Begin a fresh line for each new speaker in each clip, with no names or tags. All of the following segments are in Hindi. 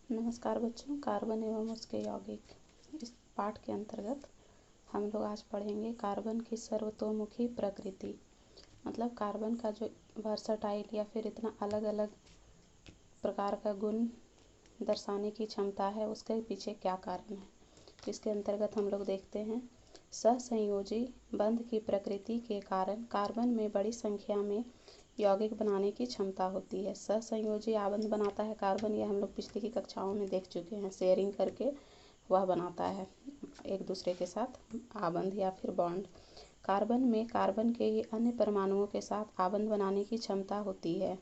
नमस्कार बच्चों, कार्बन एवं उसके यौगिक इस पाठ के अंतर्गत हम लोग आज पढ़ेंगे कार्बन की सर्वतोमुखी प्रकृति। मतलब कार्बन का जो वर्सटाइल या फिर इतना अलग अलग प्रकार का गुण दर्शाने की क्षमता है, उसके पीछे क्या कारण है। इसके अंतर्गत हम लोग देखते हैं सहसंयोजी बंध की प्रकृति के कारण कार्बन में बड़ी संख्या में यौगिक बनाने की क्षमता होती है। सहसंयोजी आबंध बनाता है कार्बन, यह हम लोग पिछली की कक्षाओं में देख चुके हैं। शेयरिंग करके वह बनाता है एक दूसरे के साथ आबंध या फिर बॉन्ड। कार्बन में कार्बन के ही अन्य परमाणुओं के साथ आबंध बनाने की क्षमता होती है,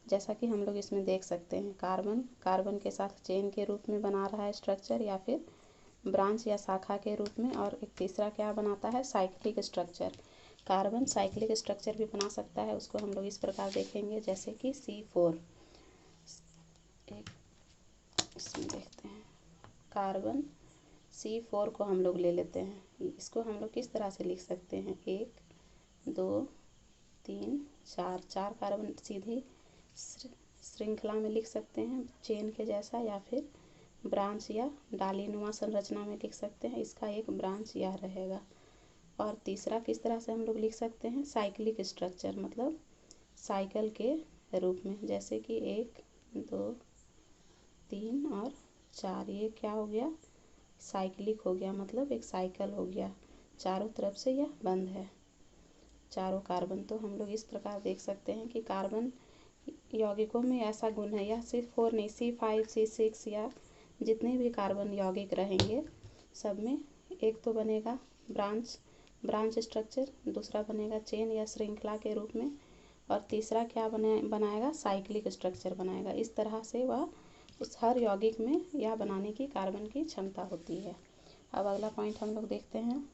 जैसा कि हम लोग इसमें देख सकते हैं। कार्बन के साथ चेन के रूप में बना रहा है स्ट्रक्चर, या फिर ब्रांच या शाखा के रूप में। और एक तीसरा क्या बनाता है, cyclic structure. Carbon cyclic structure भी बना सकता है, उसको हम लोग इस प्रकार देखेंगे, जैसे कि C4। एक इसमें देखते हैं, कार्बन C4 को हम लोग ले लेते हैं। इसको हम लोग किस तरह से लिख सकते हैं, 1 2 3 4 4 कार्बन सीधी श्रृंखला में लिख सकते हैं, चेन के जैसा, या फिर ब्रांच या डालीनुमा संरचना में लिख सकते हैं। इसका एक ब्रांच यह रहेगा। और तीसरा किस तरह से हम लोग लिख सकते हैं, साइक्लिक स्ट्रक्चर, मतलब साइकिल के रूप में, जैसे कि 1 2 3 और 4। ये क्या हो गया, साइक्लिक हो गया, मतलब एक साइकिल हो गया। चारों तरफ से यह बंद है, चारों कार्बन। तो हम लोग इस प्रकार देख सकते हैं कि कार्बन यौगिकों में ऐसा गुण है, यह सिर्फ 4 नहीं, C5 C6 या जितने भी कार्बन यौगिक रहेंगे सब में एक तो बनेगा ब्रांच स्ट्रक्चर, दूसरा बनेगा चेन या श्रृंखला के रूप में, और तीसरा क्या बनाएगा, साइक्लिक स्ट्रक्चर बनाएगा। इस तरह से वह उस हर यौगिक में यह बनाने की कार्बन की क्षमता होती है। अब अगला पॉइंट हम लोग देखते हैं,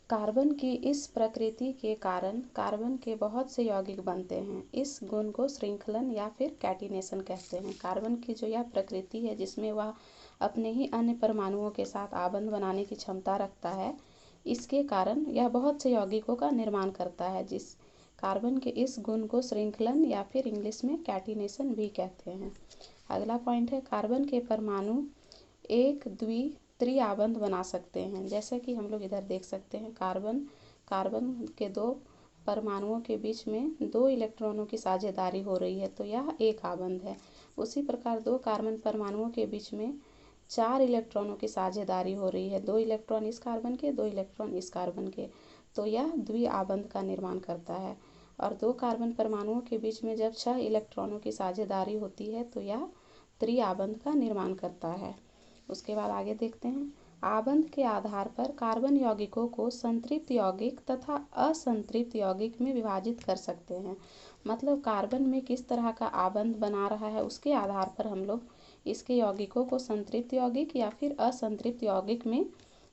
कार्बन की इस प्रकृति के कारण कार्बन के बहुत से यौगिक बनते हैं। इस गुण को श्रृंखलन या फिर कैटिनेशन कहते हैं। कार्बन की जो यह प्रकृति है, जिसमें वह अपने ही अन्य परमाणुओं के साथ आबंध बनाने की क्षमता रखता है, इसके कारण यह बहुत से यौगिकों का निर्माण करता है। जिस कार्बन के इस गुण को श्रृंखलन या फिर इंग्लिश में कैटिनेशन भी कहते हैं। अगला पॉइंट है, कार्बन के परमाणु एक त्रिआबंध बना सकते हैं। जैसे कि हम लोग इधर देख सकते हैं, कार्बन के 2 परमाणुओं के बीच में 2 इलेक्ट्रॉनों की साझेदारी हो रही है, तो यह एक आबंध है। उसी प्रकार 2 कार्बन परमाणुओं के बीच में 4 इलेक्ट्रॉनों की साझेदारी हो रही है, 2 इलेक्ट्रॉन इस कार्बन के, 2 इलेक्ट्रॉन इस कार्बन के, तो यह द्विआबंध का निर्माण करता है। और 2 कार्बन परमाणुओं के बीच में जब 6 इलेक्ट्रॉनों की साझेदारी होती है, तो यह त्रिआबंध का निर्माण करता है। उसके बाद आगे देखते हैं, आबंध के आधार पर कार्बन यौगिकों को संतृप्त यौगिक तथा असंतृप्त यौगिक में विभाजित कर सकते हैं। मतलब कार्बन में किस तरह का आबंध बना रहा है, उसके आधार पर हम लोग इसके यौगिकों को संतृप्त यौगिक या फिर असंतृप्त यौगिक में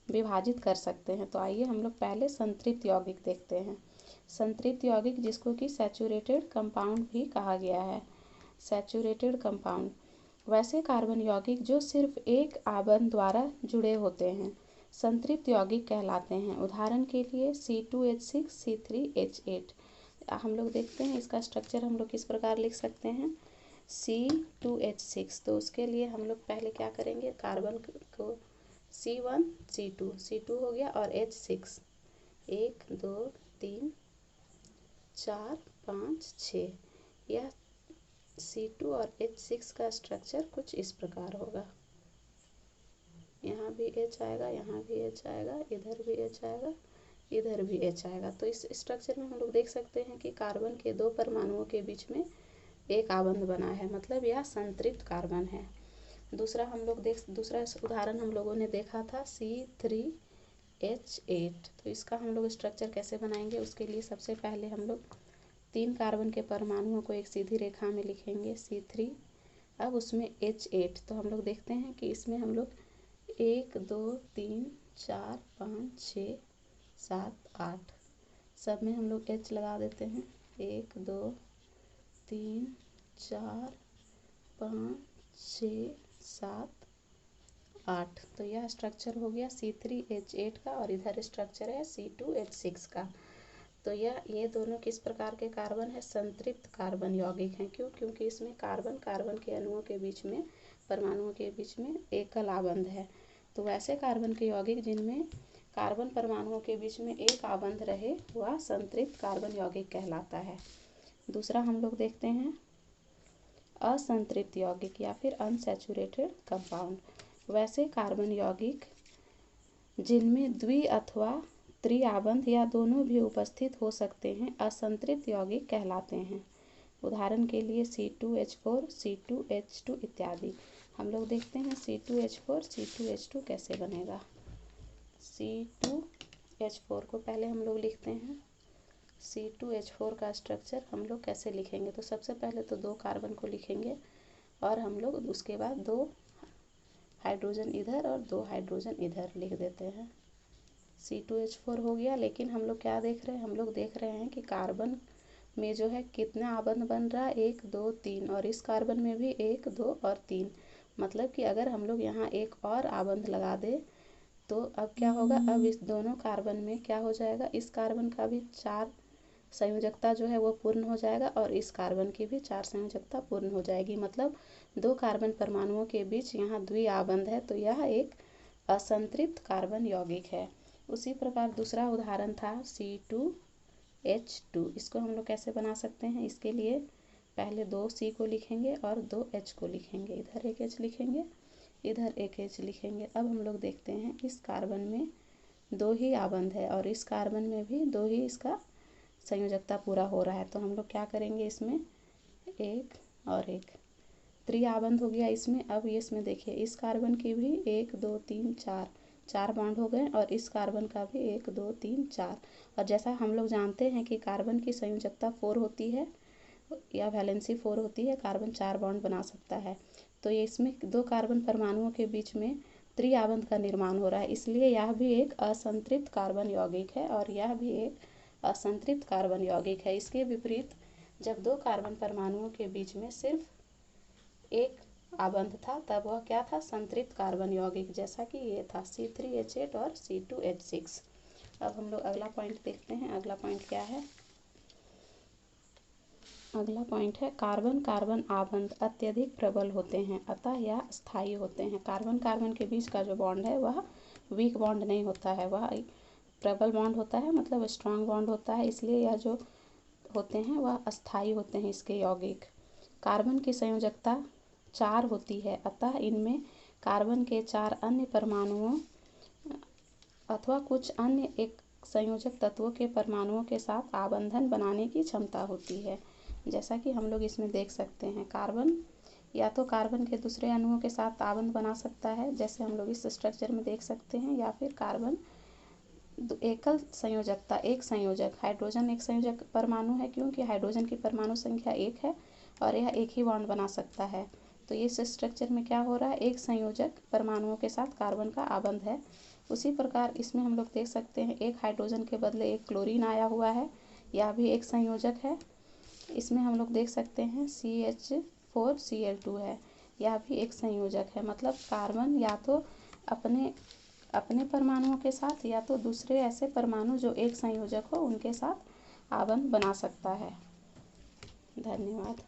विभाजित कर सकते हैं। तो आइए हम लोग पहले संतृप्त यौगिक देखते हैं। संतृप्त यौगिक, जिसको कि सैचुरेटेड कंपाउंड भी कहा गया है, सैचुरेटेड कंपाउंड, वैसे कार्बन यौगिक जो सिर्फ एक आबंध द्वारा जुड़े होते हैं संतृप्त यौगिक कहलाते हैं। उदाहरण के लिए C2H6 C3H8। हम लोग देखते हैं इसका स्ट्रक्चर हम लोग किस प्रकार लिख सकते हैं, C2H6। तो उसके लिए हम लोग पहले क्या करेंगे, कार्बन को C1 C2 हो गया, और H6 1 2 3 4 5 6। यह C2 और H6 का स्ट्रक्चर कुछ इस प्रकार होगा। यहाँ भी H आएगा, यहाँ भी H आएगा, इधर भी H आएगा, इधर भी H आएगा। तो इस स्ट्रक्चर में हम लोग देख सकते हैं कि कार्बन के 2 परमाणुओं के बीच में एक आबंध बना है, मतलब यह संतृप्त कार्बन है। दूसरा उदाहरण हम लोगों ने देखा था C3H8। तो इसका हम लोग स्ट्रक्चर कैसे बनाएंगे, उसके लिए सबसे पहले हम लोग 3 कार्बन के परमाणुओं को एक सीधी रेखा में लिखेंगे, C3। अब उसमें H8। तो हम लोग देखते हैं कि इसमें हम लोग 1 2 3 4 5 6 7 8 सब में हम लोग H लगा देते हैं, 1 2 3 4 5 6 7 8। तो यह स्ट्रक्चर हो गया C3H8 का, और इधर स्ट्रक्चर है C2H6 का। तो ये दोनों किस प्रकार के कार्बन है? संतृप्त कार्बन यौगिक हैं। क्यों? क्योंकि इसमें कार्बन के अणुओं के बीच में, परमाणुओं के बीच में एकल आबंध है। तो वैसे कार्बन के यौगिक जिनमें कार्बन परमाणुओं के बीच में एक आबंध रहे वह संतृप्त कार्बन यौगिक कहलाता है। दूसरा हम लोग देखते हैं असंतृप्त यौगिक या फिर अनसैचुरेटेड कंपाउंड। वैसे कार्बन यौगिक जिनमें द्वि अथवा त्रिआबंध या दोनों भी उपस्थित हो सकते हैं असंतृप्त यौगिक कहलाते हैं। उदाहरण के लिए C2H4, C2H2 इत्यादि। हम लोग देखते हैं C2H4, C2H2 कैसे बनेगा। C2H4 को पहले हम लोग लिखते हैं। C2H4 का स्ट्रक्चर हम लोग कैसे लिखेंगे? तो सबसे पहले तो 2 कार्बन को लिखेंगे और हम लोग उसके बाद 2 हाइड्रोजन इधर और 2 हाइड्रोजन इधर लिख देते हैं। C2H4 हो गया। लेकिन हम लोग क्या देख रहे हैं? हम लोग देख रहे हैं कि कार्बन में जो है कितना आबंध बन रहा है? 1 2 3, और इस कार्बन में भी 1 2 और 3। मतलब कि अगर हम लोग यहाँ एक और आबंध लगा दें तो अब क्या होगा? अब इस दोनों कार्बन में क्या हो जाएगा? इस कार्बन का भी 4 संयोजकता जो है वो पूर्ण हो जाएगा और इस कार्बन की भी 4 संयोजकता पूर्ण हो जाएगी। मतलब 2 कार्बन परमाणुओं के बीच यहाँ द्विआबंध है, तो यह एक असंतृप्त कार्बन यौगिक है। उसी प्रकार दूसरा उदाहरण था C2H2। इसको हम लोग कैसे बना सकते हैं? इसके लिए पहले 2 C को लिखेंगे और 2 H को लिखेंगे। इधर एक H लिखेंगे, इधर एक H लिखेंगे। अब हम लोग देखते हैं इस कार्बन में 2 ही आबंध है और इस कार्बन में भी 2 ही इसका संयोजकता पूरा हो रहा है। तो हम लोग क्या करेंगे? इसमें 1 और 1 त्रिआबंध हो गया इसमें। अब ये इसमें देखिए इस कार्बन की भी 1 2 3 4 बॉन्ड हो गए और इस कार्बन का भी 1 2 3 4। और जैसा हम लोग जानते हैं कि कार्बन की संयोजकता 4 होती है या वैलेंसी 4 होती है, कार्बन 4 बॉन्ड बना सकता है। तो ये इसमें 2 कार्बन परमाणुओं के बीच में त्रिआबंध का निर्माण हो रहा है, इसलिए यह भी एक असंतृप्त कार्बन यौगिक है और यह भी एक असंतृप्त कार्बन यौगिक है। इसके विपरीत जब 2 कार्बन परमाणुओं के बीच में सिर्फ एक आबंध था तब वह क्या था? संतृप्त कार्बन यौगिक, जैसा कि ये था C3H8 और C2H6। अब हम लोग अगला पॉइंट देखते हैं। अगला पॉइंट क्या है? अगला पॉइंट है कार्बन कार्बन आबंध अत्यधिक प्रबल होते हैं अतः यह स्थायी होते हैं। कार्बन कार्बन के बीच का जो बॉन्ड है वह वीक बॉन्ड नहीं होता है, वह प्रबल बॉन्ड होता है, मतलब स्ट्रांग बॉन्ड होता है। इसलिए यह जो होते हैं वह अस्थायी होते हैं इसके यौगिक। कार्बन की संयोजकता 4 होती है अतः इनमें कार्बन के 4 अन्य परमाणुओं अथवा कुछ अन्य एक संयोजक तत्वों के परमाणुओं के साथ आबंधन बनाने की क्षमता होती है। जैसा कि हम लोग इसमें देख सकते हैं, कार्बन या तो कार्बन के दूसरे अणुओं के साथ आबंध बना सकता है, जैसे हम लोग इस स्ट्रक्चर में देख सकते हैं, या फिर कार्बन एकल संयोजकता, एक संयोजक, हाइड्रोजन एक संयोजक परमाणु है क्योंकि हाइड्रोजन की परमाणु संख्या 1 है और यह एक ही बॉन्ड बना सकता है। तो इस स्ट्रक्चर में क्या हो रहा है? एक संयोजक परमाणुओं के साथ कार्बन का आबंध है। उसी प्रकार इसमें हम लोग देख सकते हैं एक हाइड्रोजन के बदले एक क्लोरीन आया हुआ है, यह भी एक संयोजक है। इसमें हम लोग देख सकते हैं CH4Cl2 है, यह भी एक संयोजक है। मतलब कार्बन या तो अपने परमाणुओं के साथ या तो दूसरे ऐसे परमाणु जो एक संयोजक हो उनके साथ आबंध बना सकता है। धन्यवाद।